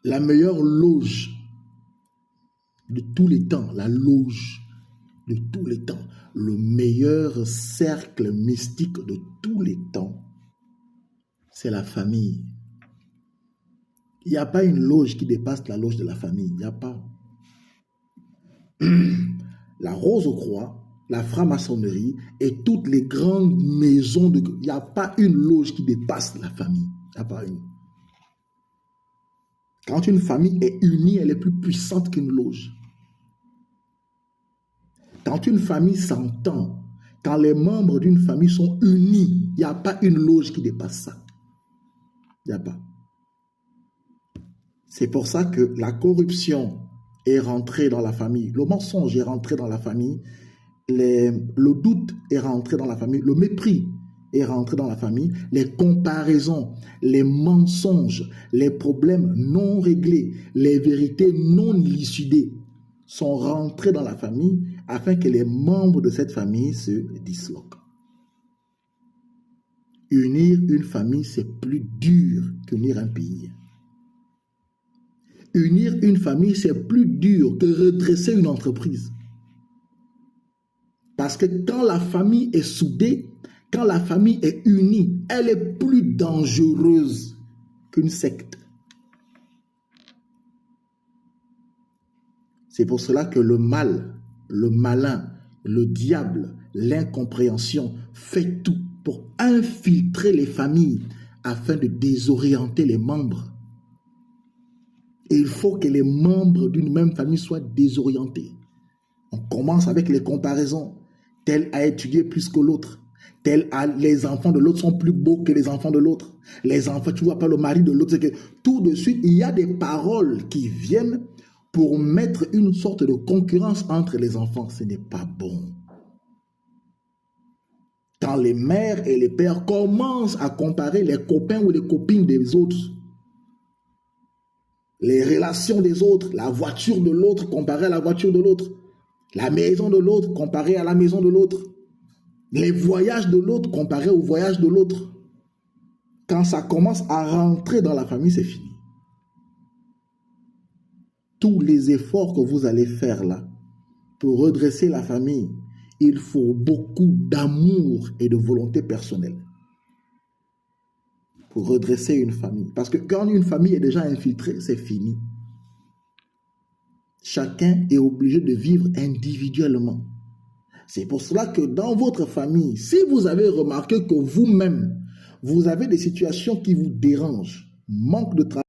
la meilleure loge de tous les temps, la loge de tous les temps, le meilleur cercle mystique de tous les temps, c'est la famille. Il n'y a pas une loge qui dépasse la loge de la famille. Il n'y a pas. La Rose-Croix, la franc-maçonnerie et toutes les grandes maisons, il n'y a pas une loge qui dépasse la famille. Il n'y a pas une. Quand une famille est unie, elle est plus puissante qu'une loge. Quand une famille s'entend, quand les membres d'une famille sont unis, il n'y a pas une loge qui dépasse ça. Il n'y a pas. C'est pour ça que la corruption est rentrée dans la famille, le mensonge est rentré dans la famille, le doute est rentré dans la famille, le mépris est rentré dans la famille, les comparaisons, les mensonges, les problèmes non réglés, les vérités non élucidées sont rentrés dans la famille afin que les membres de cette famille se disloquent. Unir une famille, c'est plus dur qu'unir un pays. Unir une famille, c'est plus dur que redresser une entreprise. Parce que quand la famille est soudée, quand la famille est unie, elle est plus dangereuse qu'une secte. C'est pour cela que le mal, le malin, le diable, l'incompréhension fait tout pour infiltrer les familles afin de désorienter les membres. Et il faut que les membres d'une même famille soient désorientés. On commence avec les comparaisons. Tel a étudié plus que l'autre. Les enfants de l'autre sont plus beaux que les enfants de l'autre. Les enfants, tu ne vois pas le mari de l'autre. C'est que tout de suite, il y a des paroles qui viennent pour mettre une sorte de concurrence entre les enfants. Ce n'est pas bon. Quand les mères et les pères commencent à comparer les copains ou les copines des autres, les relations des autres, la voiture de l'autre comparée à la voiture de l'autre, la maison de l'autre comparée à la maison de l'autre, les voyages de l'autre comparés aux voyages de l'autre. Quand ça commence à rentrer dans la famille, c'est fini. Tous les efforts que vous allez faire là, pour redresser la famille, il faut beaucoup d'amour et de volonté personnelle. Pour redresser une famille. Parce que quand une famille est déjà infiltrée, c'est fini. Chacun est obligé de vivre individuellement. C'est pour cela que dans votre famille, si vous avez remarqué que vous-même, vous avez des situations qui vous dérangent, manque de travail,